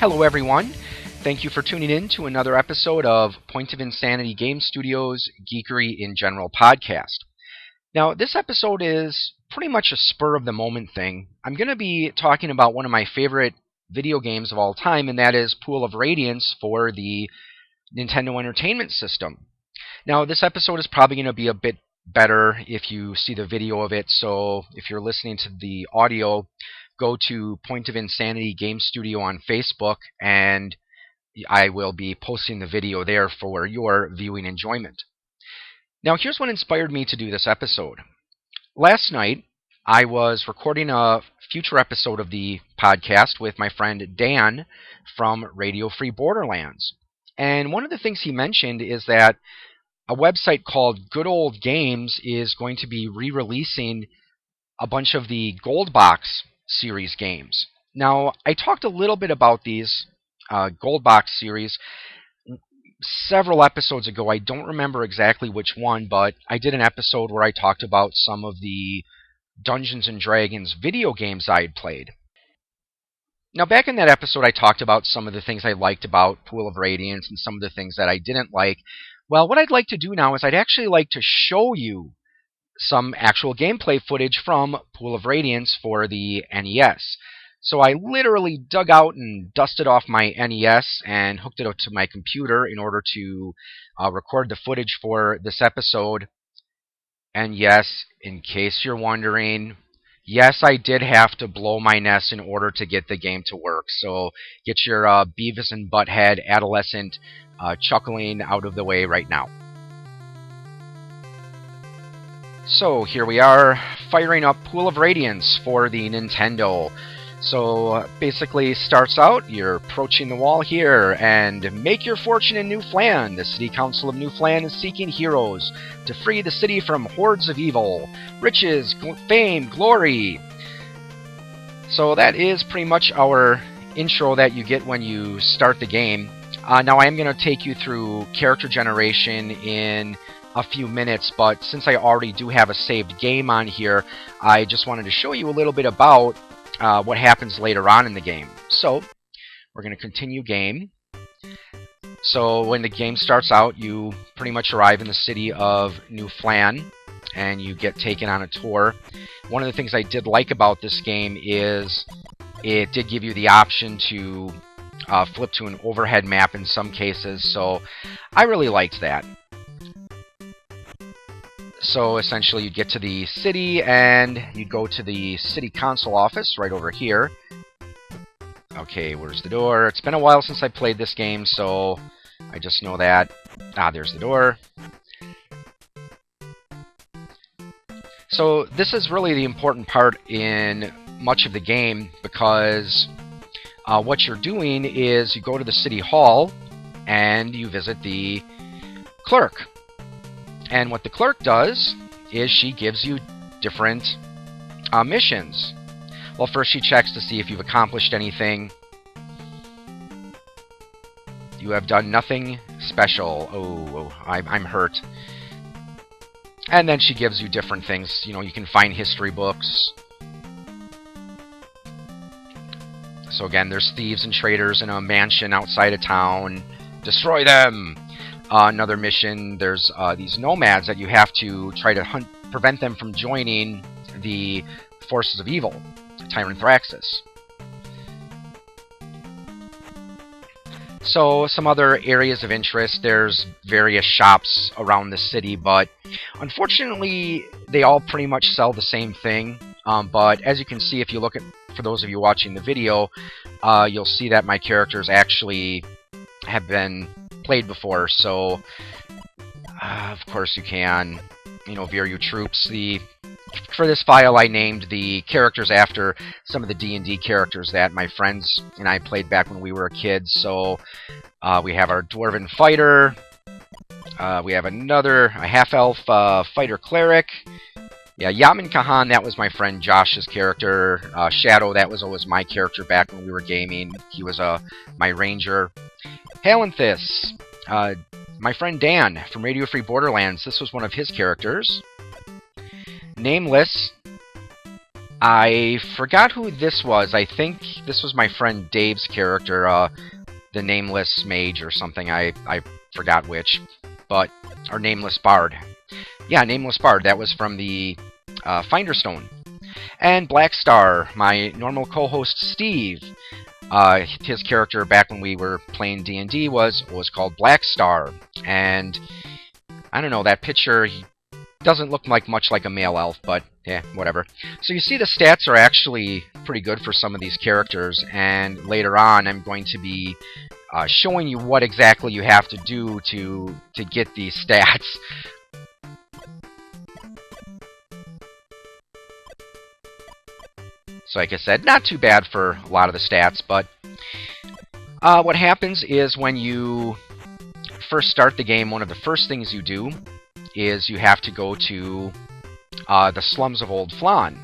Hello everyone, thank you for tuning in to another episode of Point of Insanity Game Studios Geekery in General podcast. Now this episode is pretty much a spur of the moment thing. I'm going to be talking about one of my favorite video games of all time, and that is Pool of Radiance for the Nintendo Entertainment System. Now this episode is probably going to be a bit better if you see the video of it, so if you're listening to the audio, go to Point of Insanity Game Studio on Facebook, and I will be posting the video there for your viewing enjoyment. Now, here's what inspired me to do this episode. Last night, I was recording a future episode of the podcast with my friend Dan from Radio Free Borderlands. And one of the things he mentioned is that a website called Good Old Games is going to be re-releasing a bunch of the Gold Box series games. Now, I talked a little bit about these Gold Box series several episodes ago. I don't remember exactly which one, but I did an episode where I talked about some of the Dungeons & Dragons video games I had played. Now, back in that episode, I talked about some of the things I liked about Pool of Radiance and some of the things that I didn't like. Well, what I'd like to do now is I'd actually like to show you some actual gameplay footage from Pool of Radiance for the NES. So I literally dug out and dusted off my NES and hooked it up to my computer in order to record the footage for this episode. And yes, in case you're wondering, yes, I did have to blow my NES in order to get the game to work. So get your Beavis and Butthead adolescent chuckling out of the way right now. So here we are, firing up Pool of Radiance for the Nintendo. So basically starts out, you're approaching the wall here, and make your fortune in New Flan. The City Council of New Flan is seeking heroes to free the city from hordes of evil, riches, fame, glory. So that is pretty much our intro that you get when you start the game. Now I am going to take you through character generation in a few minutes, but since I already do have a saved game on here, I just wanted to show you a little bit about what happens later on in the game. So we're going to continue game. So when the game starts out, you pretty much arrive in the city of New Flan, and you get taken on a tour. One of the things I did like about this game is it did give you the option to flip to an overhead map in some cases, so I really liked that. So essentially you'd get to the city and you'd go to the city council office right over here. Okay, where's the door? It's been a while since I played this game, so I just know that. There's the door. So this is really the important part in much of the game, because what you're doing is you go to the city hall and you visit the clerk. And what the clerk does is she gives you different missions. Well, first she checks to see if you've accomplished anything. You have done nothing special. Oh, I'm hurt. And then she gives you different things. You know, you can find history books. So again, there's thieves and traitors in a mansion outside of town. Destroy them! Another mission, there's these nomads that you have to try to prevent them from joining the forces of evil, Tyrant Thraxus. So some other areas of interest, there's various shops around the city, but unfortunately they all pretty much sell the same thing. But as you can see, if you look at, for those of you watching the video, you'll see that my characters actually have been played before, so of course you can, view your troops. For this file, I named the characters after some of the D&D characters that my friends and I played back when we were kids. So we have our Dwarven Fighter, we have a half-elf Fighter Cleric. Yeah, Yamin Kahan, that was my friend Josh's character. Shadow, that was always my character back when we were gaming. He was my ranger. Halanthus, my friend Dan from Radio Free Borderlands, this was one of his characters. Nameless, I forgot who this was. I think this was my friend Dave's character, the Nameless Mage or something. I forgot which. But, or Nameless Bard. Yeah, Nameless Bard. That was from the Finder Stone. And Black Star, my normal co-host Steve. His character back when we were playing D&D was called Black Star. And, I don't know, that picture... He doesn't look much like a male elf, but yeah, whatever. So you see the stats are actually pretty good for some of these characters, and later on I'm going to be showing you what exactly you have to do to get these stats. So like I said, not too bad for a lot of the stats, but what happens is when you first start the game, one of the first things you do is you have to go to the slums of Old Flan,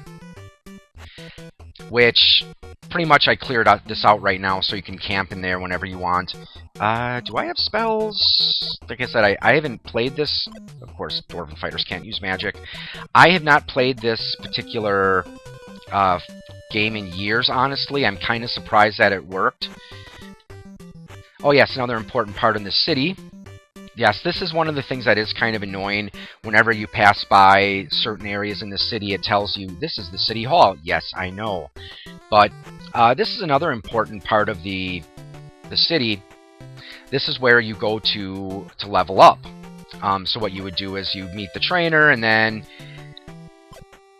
which pretty much I cleared this out right now so you can camp in there whenever you want. Do I have spells? Like I said, I haven't played this. Of course, Dwarven fighters can't use magic. I have not played this particular game in years, honestly. I'm kind of surprised that it worked. Oh yes, another important part in the city. Yes, this is one of the things that is kind of annoying. Whenever you pass by certain areas in the city, it tells you, this is the city hall. Yes, I know. But this is another important part of the city. This is where you go to level up. So what you would do is you meet the trainer, and then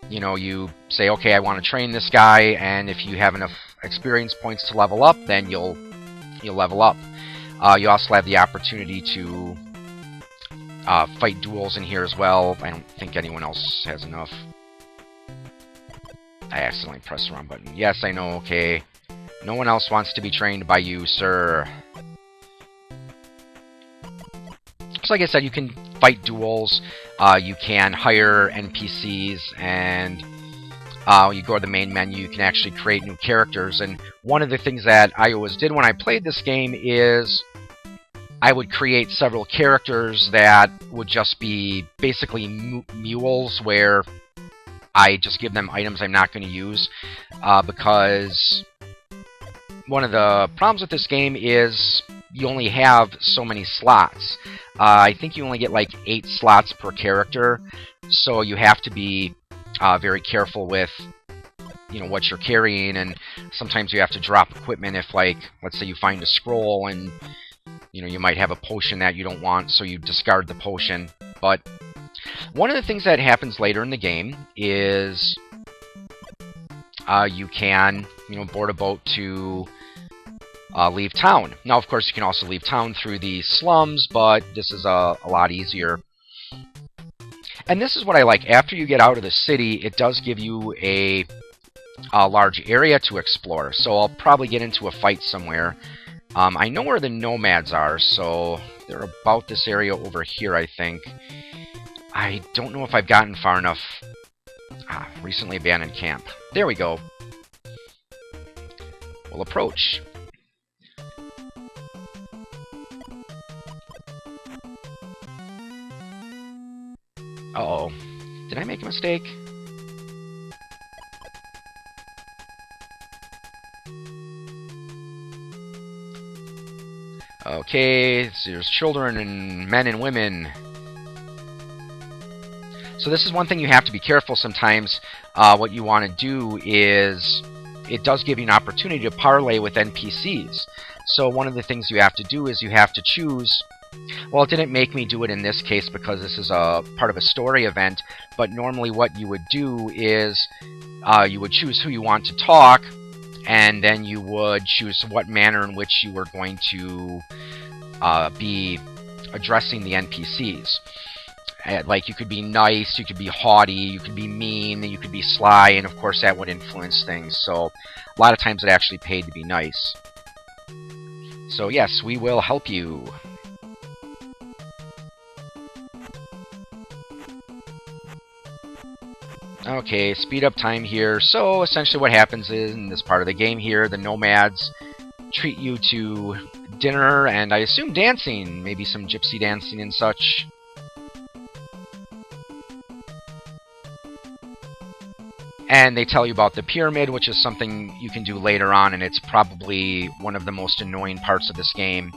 you say, okay, I want to train this guy, and if you have enough experience points to level up, then you'll level up. You also have the opportunity to fight duels in here as well. I don't think anyone else has enough. I accidentally pressed the wrong button. Yes, I know, okay. No one else wants to be trained by you, sir. So like I said, you can fight duels, you can hire NPCs, and you go to the main menu, you can actually create new characters. And one of the things that I always did when I played this game is I would create several characters that would just be basically mules, where I just give them items I'm not going to use, because one of the problems with this game is you only have so many slots. I think you only get like 8 slots per character, so you have to be very careful with what you're carrying, and sometimes you have to drop equipment if, like, let's say you find a scroll and you might have a potion that you don't want, so you discard the potion. But one of the things that happens later in the game is you can, board a boat to leave town. Now, of course, you can also leave town through the slums, but this is a lot easier. And this is what I like. After you get out of the city, it does give you a large area to explore. So I'll probably get into a fight somewhere. I know where the nomads are, so they're about this area over here, I think. I don't know if I've gotten far enough. Recently abandoned camp. There we go. We'll approach. Uh-oh. Did I make a mistake? Okay, so there's children and men and women. So this is one thing you have to be careful sometimes. What you want to do is, it does give you an opportunity to parlay with NPCs. So one of the things you have to do is you have to choose... Well, it didn't make me do it in this case because this is a part of a story event, but normally what you would do is you would choose who you want to talk, and then you would choose what manner in which you were going to be addressing the NPCs. Like, you could be nice, you could be haughty, you could be mean, you could be sly, and of course that would influence things. So a lot of times it actually paid to be nice. So yes, we will help you. Okay, speed up time here. So essentially what happens is, in this part of the game here, the nomads treat you to dinner, and I assume dancing, maybe some gypsy dancing and such. And they tell you about the pyramid, which is something you can do later on, and it's probably one of the most annoying parts of this game.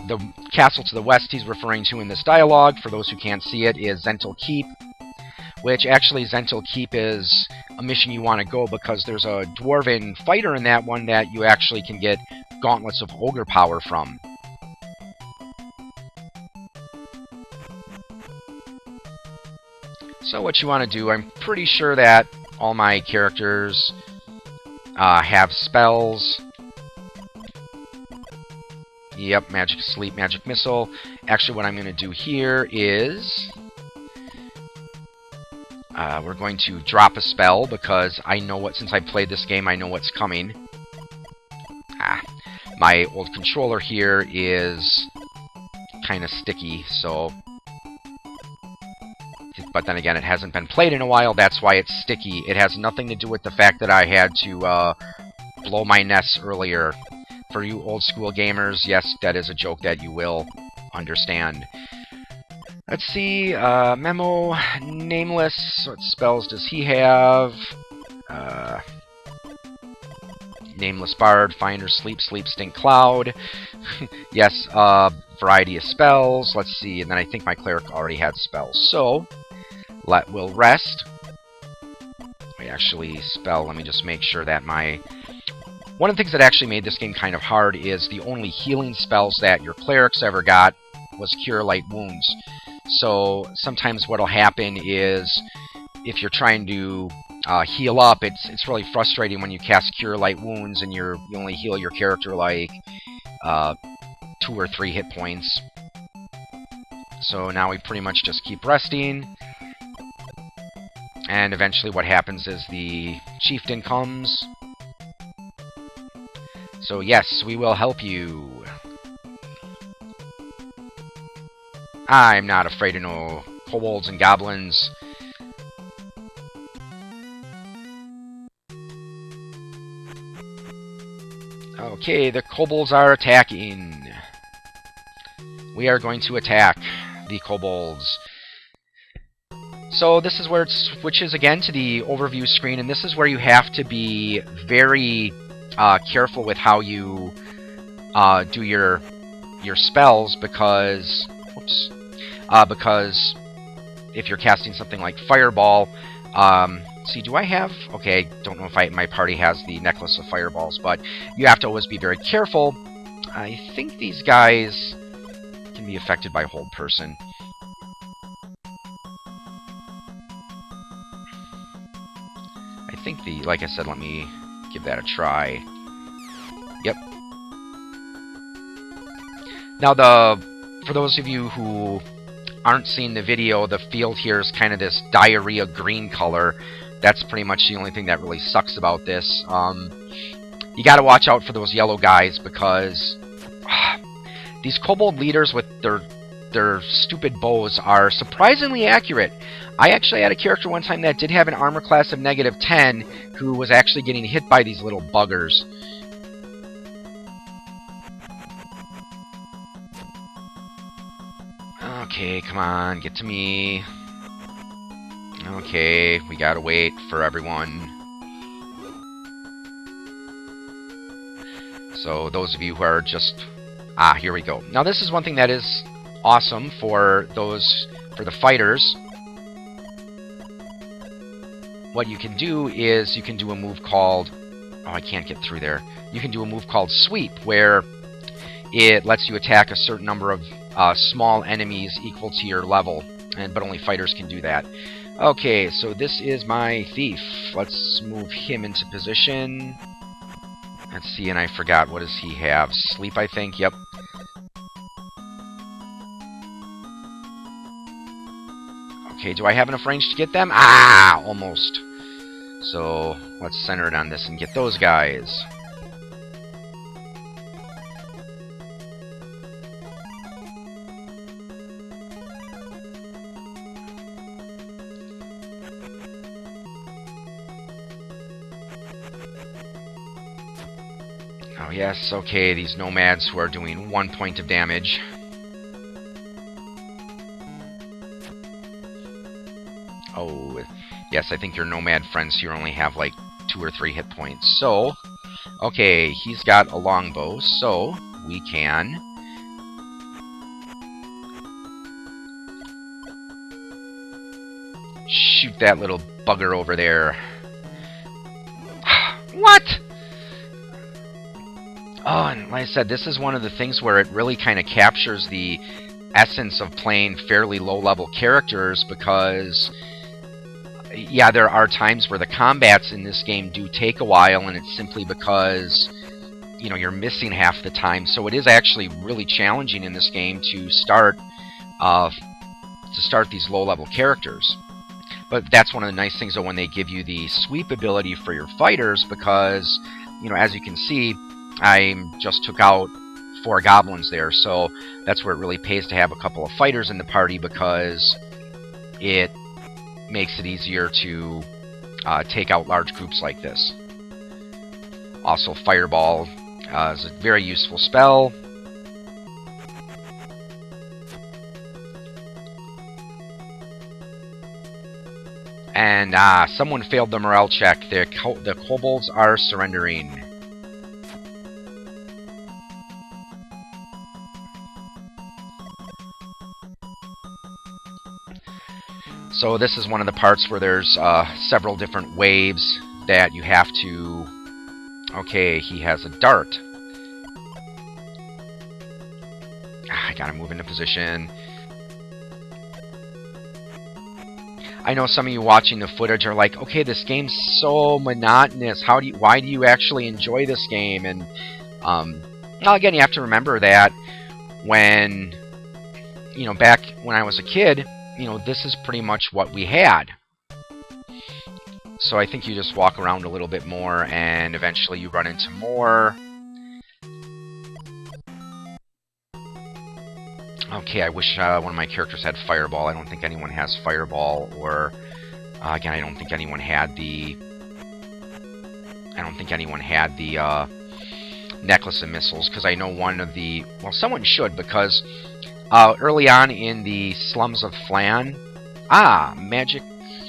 The castle to the west he's referring to in this dialogue, for those who can't see it, is Zental Keep, which actually Zental Keep is a mission you want to go because there's a dwarven fighter in that one that you actually can get gauntlets of ogre power from. So what you want to do, I'm pretty sure that all my characters have spells. Yep, Magic Sleep, Magic Missile. Actually, what I'm going to do here is we're going to drop a spell because I know what, since I played this game, I know what's coming. My old controller here is kind of sticky, so... But then again, it hasn't been played in a while, that's why it's sticky. It has nothing to do with the fact that I had to blow my nests earlier. For you old school gamers, yes, that is a joke that you will understand. Let's see, Memo, Nameless, what spells does he have? Nameless Bard, Finder, Sleep, Stink, Cloud. Yes, variety of spells. Let's see, and then I think my Cleric already had spells. So, we'll rest. We actually spell, let me just make sure that my... One of the things that actually made this game kind of hard is the only healing spells that your Clerics ever got was Cure Light Wounds. So sometimes what'll happen is if you're trying to heal up, it's really frustrating when you cast Cure Light Wounds and you only heal your character like 2 or 3 hit points. So now we pretty much just keep resting. And eventually what happens is the chieftain comes. So yes, we will help you. I'm not afraid of no kobolds and goblins. Okay, the kobolds are attacking. We are going to attack the kobolds. So this is where it switches again to the overview screen, and this is where you have to be very careful with how you do your spells, because because if you're casting something like Fireball, see, do I have... Okay, I don't know if my party has the Necklace of Fireballs, but you have to always be very careful. I think these guys can be affected by Hold Person. I think like I said, let me give that a try. Yep. Now, for those of you who aren't seeing the video, the field here is kind of this diarrhea green color. That's pretty much the only thing that really sucks about this. You gotta watch out for those yellow guys, because these kobold leaders with their stupid bows are surprisingly accurate. I actually had a character one time that did have an armor class of -10 who was actually getting hit by these little buggers. Okay, come on, get to me. Okay, we gotta wait for everyone. So those of you who are just... here we go. Now this is one thing that is awesome for the fighters. What you can do is you can do a move called... Oh, I can't get through there. You can do a move called Sweep, where it lets you attack a certain number of small enemies equal to your level, but only fighters can do that. Okay, so this is my thief. Let's move him into position. Let's see, and I forgot, what does he have? Sleep, I think, yep. Okay, do I have enough range to get them? Almost. So, let's center it on this and get those guys. Oh yes, okay, these nomads who are doing 1 point of damage. Oh, Yes, I think your nomad friends here only have like 2 or 3 hit points. So, okay, he's got a longbow, so we can shoot that little bugger over there. What? Oh, and like I said, this is one of the things where it really kind of captures the essence of playing fairly low-level characters, because, yeah, there are times where the combats in this game do take a while, and it's simply because, you know, you're missing half the time. So it is actually really challenging in this game to start these low-level characters. But that's one of the nice things, though, when they give you the sweep ability for your fighters, because, you know, as you can see, I just took out 4 goblins there, so that's where it really pays to have a couple of fighters in the party, because it makes it easier to take out large groups like this. Also, Fireball is a very useful spell. And someone failed the morale check. The kobolds are surrendering. So this is one of the parts where there's several different waves that you have to... Okay, he has a dart. I gotta move into position. I know some of you watching the footage are like, okay, this game's so monotonous. Why do you actually enjoy this game? And well, again, you have to remember that when, you know, back when I was a kid, you know, this is pretty much what we had. So I think you just walk around a little bit more, and eventually you run into more. Okay, I wish one of my characters had Fireball. I don't think anyone has Fireball, or again, I don't think anyone had the Necklace of Missiles, because I know one of the... Well, someone should, because early on in the Slums of Flan... Magic...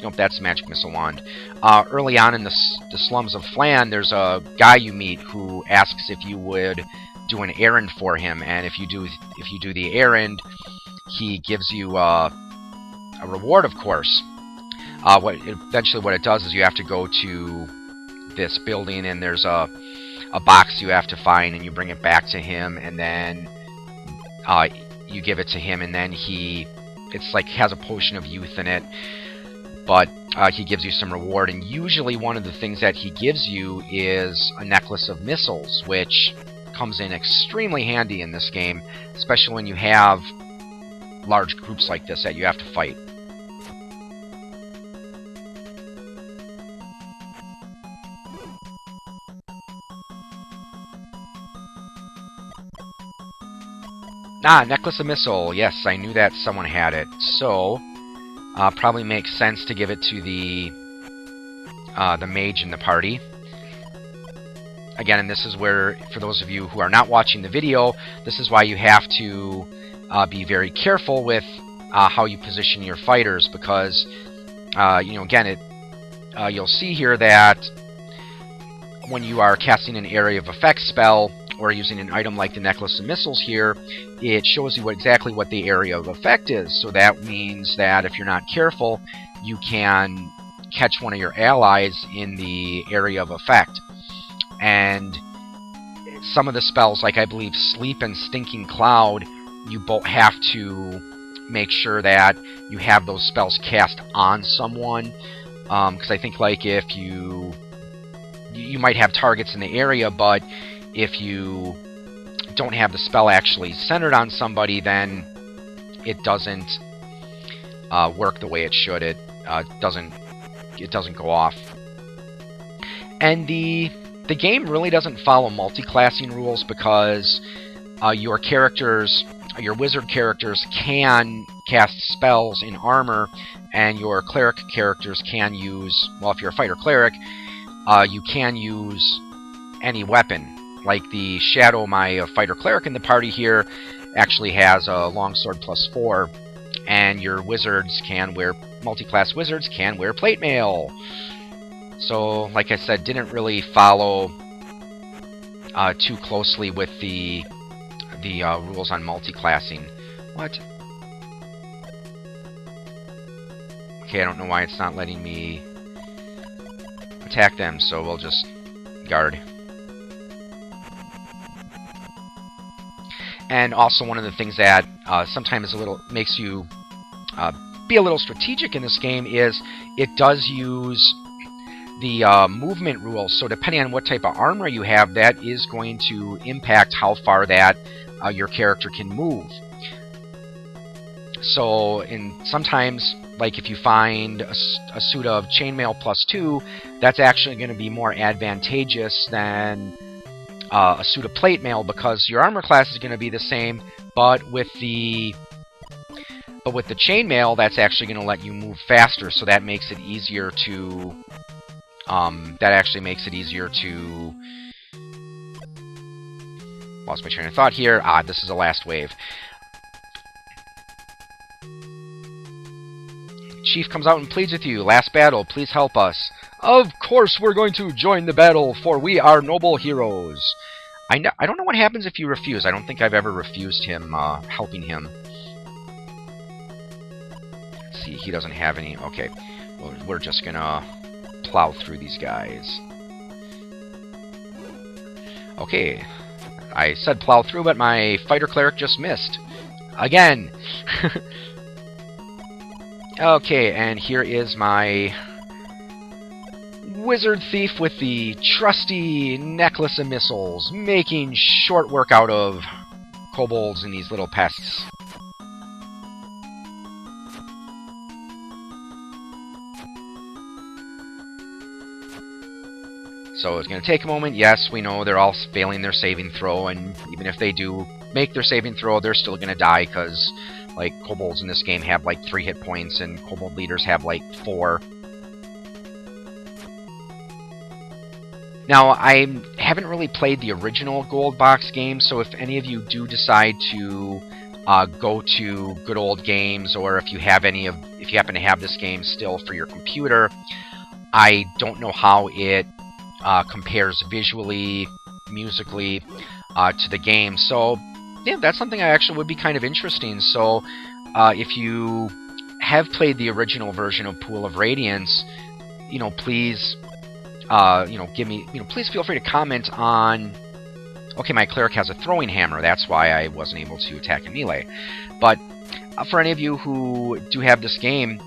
Nope, that's Magic Missile Wand. Early on in the Slums of Flan, there's a guy you meet who asks if you would do an errand for him, and if you do the errand, he gives you a reward, of course. Eventually what it does is you have to go to this building, and there's a box you have to find, and you bring it back to him, and then you give it to him, and then it's like has a potion of youth in it, but he gives you some reward, and usually one of the things that he gives you is a Necklace of Missiles, which comes in extremely handy in this game, especially when you have large groups like this that you have to fight. Necklace of Missile. Yes, I knew that someone had it. So, probably makes sense to give it to the mage in the party. Again, and this is where, for those of you who are not watching the video, this is why you have to be very careful with how you position your fighters, because, you know, again, you'll see here that when you are casting an Area of Effect spell, or using an item like the Necklace of Missiles here, it shows you exactly what the Area of Effect is. So that means that if you're not careful, you can catch one of your allies in the Area of Effect. And some of the spells, like I believe Sleep and Stinking Cloud, you both have to make sure that you have those spells cast on someone. Because I think, like, if you might have targets in the area, but if you don't have the spell actually centered on somebody, then it doesn't work the way it should. It doesn't go off. And the game really doesn't follow multi-classing rules, because your wizard characters can cast spells in armor, and your cleric characters can use, well, if you're a fighter cleric, you can use any weapon. Like the Shadow, my fighter cleric in the party here, actually has a longsword +4, and your wizards can wear, multi-class wizards can wear plate mail. So, like I said, didn't really follow too closely with the rules on multi-classing. What? Okay, I don't know why it's not letting me attack them, so we'll just guard. And also one of the things that sometimes makes you be a little strategic in this game is it does use the movement rules. So depending on what type of armor you have, that is going to impact how far that your character can move. So sometimes, like if you find a suit of chainmail +2, that's actually going to be more advantageous than a suit of plate mail, because your armor class is going to be the same, but with the chainmail, that's actually going to let you move faster. So that makes it easier to lost my train of thought here. This is the last wave. Chief comes out and pleads with you. Last battle, please help us. Of course we're going to join the battle, for we are noble heroes. I don't know what happens if you refuse. I don't think I've ever refused him helping him. Let's see, he doesn't have any. Okay, well, we're just gonna plow through these guys. Okay, I said plow through, but my fighter cleric just missed. Again! Okay, and here is my wizard thief with the trusty necklace of missiles, making short work out of kobolds and these little pests. So it's going to take a moment. Yes, we know they're all failing their saving throw, and even if they do make their saving throw, they're still going to die, because like kobolds in this game have like 3 hit points and kobold leaders have like 4. Now, I haven't really played the original Gold Box game, so if any of you do decide to go to Good Old Games, or if you happen to have this game still for your computer, I don't know how it compares visually, musically to the game. So yeah, that's something that actually would be kind of interesting. So if you have played the original version of Pool of Radiance, please please feel free to comment on. Okay, my cleric has a throwing hammer. That's why I wasn't able to attack in melee. But for any of you who do have this game,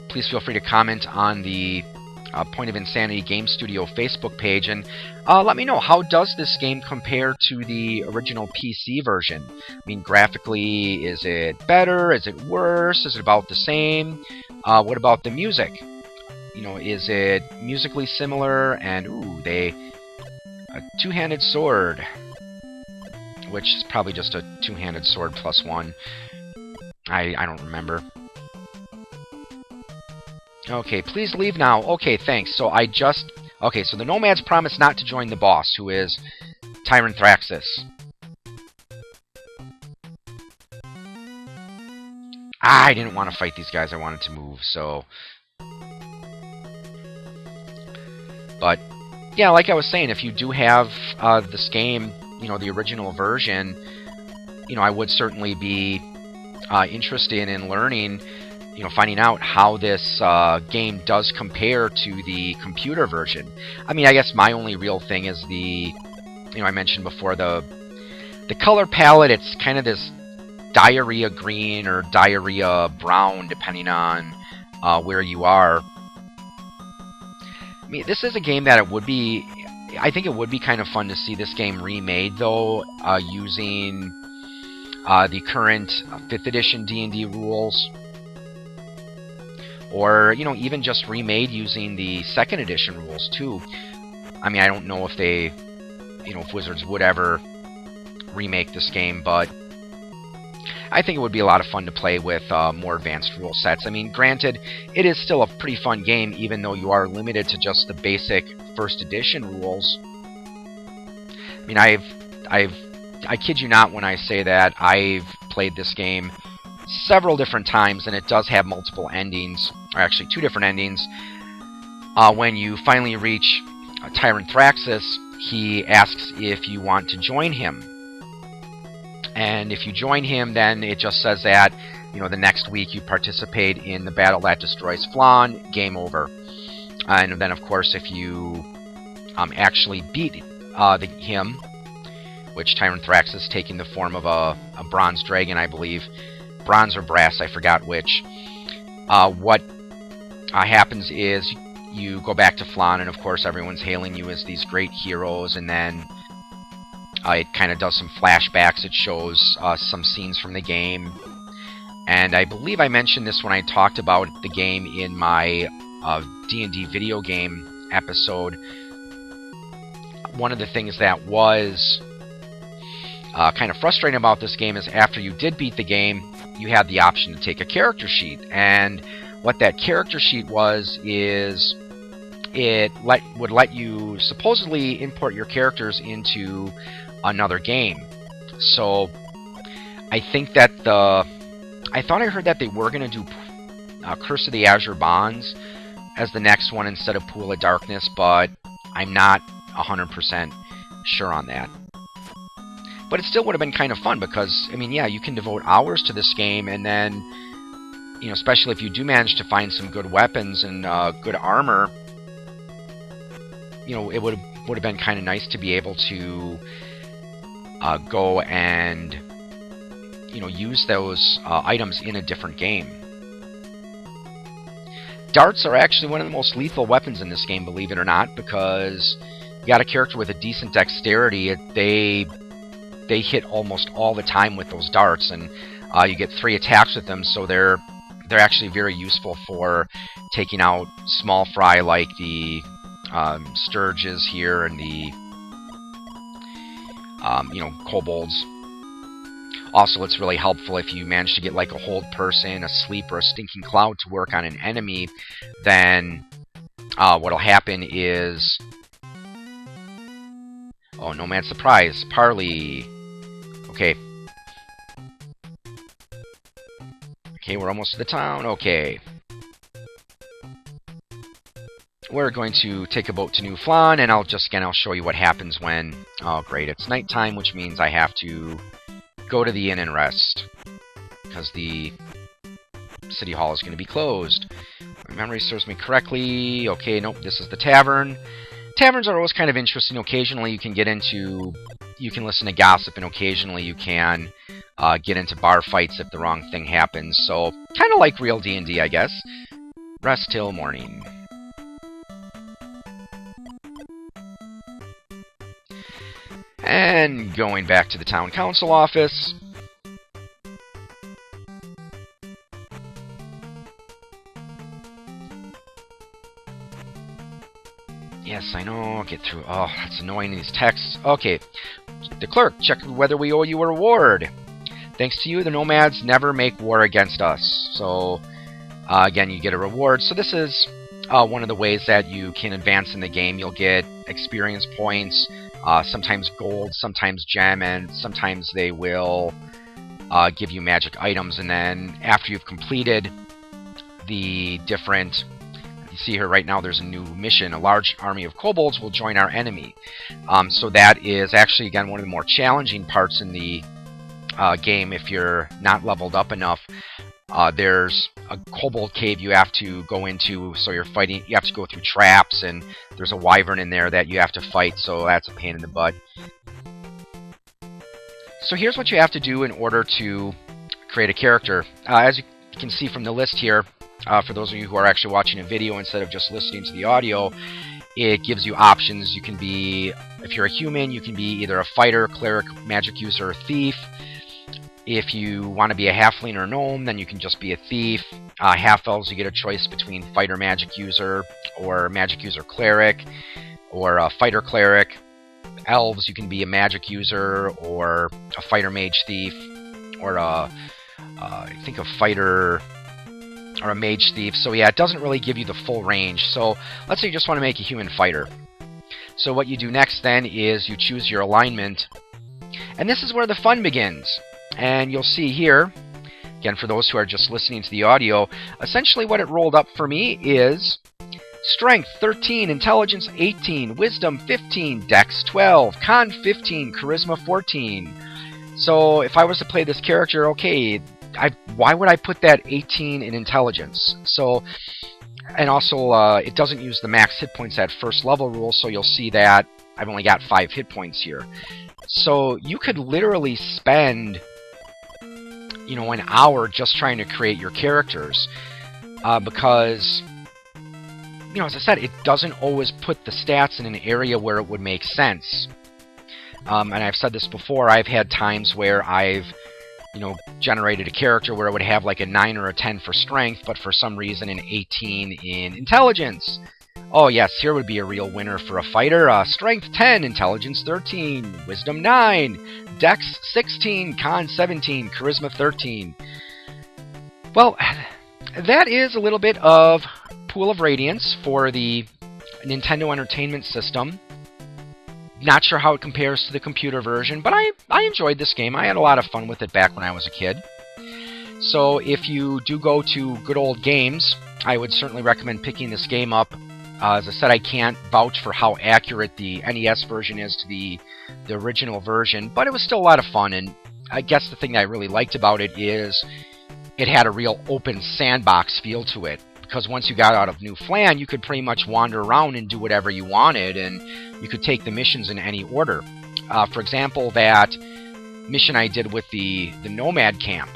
please feel free to comment on the Point of Insanity Game Studio Facebook page, and let me know, how does this game compare to the original PC version? I mean, graphically, is it better? Is it worse? Is it about the same? What about the music? Is it musically similar? And a two-handed sword, which is probably just a two-handed sword +1. I don't remember. Okay, please leave now. Okay, thanks. So okay, so the nomads promised not to join the boss, who is Tyrant Thraxus. I didn't want to fight these guys. I wanted to move, so. But yeah, like I was saying, if you do have this game, the original version, I would certainly be interested in learning, finding out how this game does compare to the computer version. I mean, I guess my only real thing is I mentioned before, the color palette. It's kind of this diarrhea green or diarrhea brown, depending on where you are. I mean, this is a game that I think it would be kind of fun to see this game remade, though, using the current 5th edition D&D rules. Or, even just remade using the 2nd edition rules, too. I mean, I don't know if if Wizards would ever remake this game, but I think it would be a lot of fun to play with more advanced rule sets. I mean, granted, it is still a pretty fun game, even though you are limited to just the basic 1st edition rules. I mean, I kid you not when I say that I've played this game several different times, and it does have multiple endings, or actually 2 different endings. When you finally reach Tyrant Thraxus, he asks if you want to join him. And if you join him, then it just says that, you know, the next week you participate in the battle that destroys Flan, game over. And then, of course, if you actually beat him, which Tyrant Thraxus taking the form of a bronze dragon, I believe, bronze or brass, I forgot which. What happens is you go back to Flan, and of course everyone's hailing you as these great heroes, and then it kind of does some flashbacks. It shows some scenes from the game. And I believe I mentioned this when I talked about the game in my D&D video game episode. One of the things that was kind of frustrating about this game is after you did beat the game, you had the option to take a character sheet. And what that character sheet was is it would let you supposedly import your characters into another game. So I think that I thought I heard that they were going to do Curse of the Azure Bonds as the next one instead of Pool of Darkness, but I'm not 100% sure on that. But it still would have been kind of fun because, I mean, yeah, you can devote hours to this game, and then, you know, especially if you do manage to find some good weapons and good armor, you know, it would have been kind of nice to be able to go and, you know, use those items in a different game. Darts are actually one of the most lethal weapons in this game, believe it or not, because you got a character with a decent dexterity. They hit almost all the time with those darts, and you get 3 attacks with them, so they're actually very useful for taking out small fry like the Sturges here and the you know, kobolds. Also, it's really helpful if you manage to get like a hold person, a sleep, or a stinking cloud to work on an enemy. Then what'll happen is, oh, Nomad Surprise, Parley. Okay. Okay, we're almost to the town. Okay. We're going to take a boat to New Flan, and I'll show you what happens when, oh great, it's nighttime, which means I have to go to the inn and rest, because the city hall is going to be closed. My memory serves me correctly. Okay, nope, this is the tavern. Taverns are always kind of interesting. Occasionally you can listen to gossip, and occasionally you can get into bar fights if the wrong thing happens. So, kind of like real D&D, I guess. Rest till morning. And going back to the town council office. Yes, I know. I'll get through. Oh, that's annoying, these texts. Okay. The clerk, check whether we owe you a reward. Thanks to you, the nomads never make war against us. So, again, you get a reward. So this is one of the ways that you can advance in the game. You'll get experience points, sometimes gold, sometimes gem, and sometimes they will give you magic items. And then after you've completed the different... You see here right now there's a new mission. A large army of kobolds will join our enemy. So that is actually, again, one of the more challenging parts in the game if you're not leveled up enough. There's a kobold cave you have to go into, so you're fighting. You have to go through traps, and there's a wyvern in there that you have to fight, so that's a pain in the butt. So here's what you have to do in order to create a character. As you can see from the list here, for those of you who are actually watching a video instead of just listening to the audio, it gives you options. You can be, if you're a human, you can be either a fighter, cleric, magic user, or thief. If you want to be a halfling or gnome, then you can just be a thief. Half-elves, you get a choice between fighter magic user or magic user cleric, or a fighter cleric. Elves, you can be a magic user or a fighter mage thief, or I think a fighter or a mage thief. So yeah, it doesn't really give you the full range. So let's say you just want to make a human fighter. So what you do next then is you choose your alignment, and this is where the fun begins. And you'll see here Again, for those who are just listening to the audio, essentially what it rolled up for me is Strength 13, Intelligence 18, Wisdom 15, Dex 12, Con 15, Charisma 14. So if I was to play this character, okay, why would I put that 18 in Intelligence? So, and also it doesn't use the max hit points at first level rule, so you'll see that I've only got 5 hit points here. So you could literally spend, you know, an hour just trying to create your characters because, you know, as I said, it doesn't always put the stats in an area where it would make sense. And I've said this before, I've had times where I've, you know, generated a character where it would have like a 9 or a 10 for strength, but for some reason an 18 in intelligence. Oh yes, here would be a real winner for a fighter. Strength 10, Intelligence 13, Wisdom 9, Dex 16, Con 17, Charisma 13. Well, that is a little bit of Pool of Radiance for the Nintendo Entertainment System. Not sure how it compares to the computer version, but I enjoyed this game. I had a lot of fun with it back when I was a kid. So if you do go to Good Old Games, I would certainly recommend picking this game up. As I said, I can't vouch for how accurate the NES version is to the original version, but it was still a lot of fun, and I guess the thing that I really liked about it is it had a real open sandbox feel to it. Because once you got out of New Flan, you could pretty much wander around and do whatever you wanted, and you could take the missions in any order. For example, that mission I did with the Nomad Camp.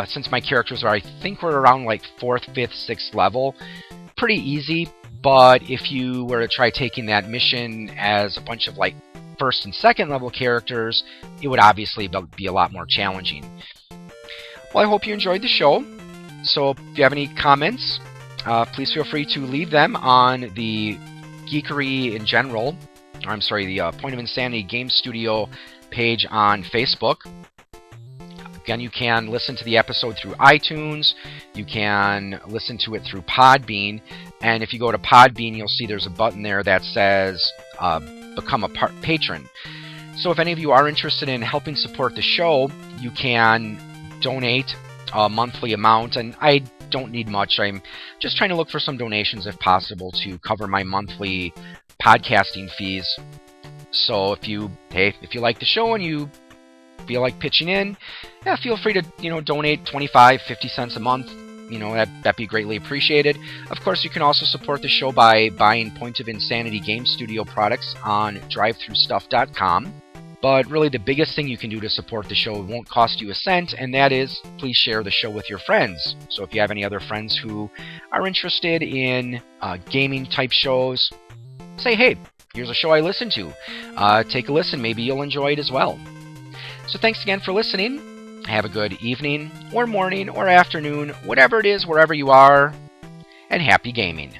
Since my characters I think were around like 4th, 5th, 6th level, pretty easy, but if you were to try taking that mission as a bunch of like 1st and 2nd level characters, it would obviously be a lot more challenging. Well, I hope you enjoyed the show. So if you have any comments, please feel free to leave them on the Geekery in General, or I'm sorry, the Point of Insanity Game Studio page on Facebook. Again, you can listen to the episode through iTunes, you can listen to it through Podbean, and if you go to Podbean, you'll see there's a button there that says Become a Patron. So if any of you are interested in helping support the show, you can donate a monthly amount, and I don't need much. I'm just trying to look for some donations if possible to cover my monthly podcasting fees. So if you like the show and you feel like pitching in, yeah, feel free to, you know, donate 25, 50 cents a month. You know, that'd be greatly appreciated. Of course, you can also support the show by buying Point of Insanity Game Studio products on drivethroughstuff.com. But really the biggest thing you can do to support the show won't cost you a cent, and that is please share the show with your friends. So if you have any other friends who are interested in gaming type shows, say, hey, here's a show I listen to. Take a listen, maybe you'll enjoy it as well. So thanks again for listening. Have a good evening, or morning, or afternoon, whatever it is, wherever you are, and happy gaming.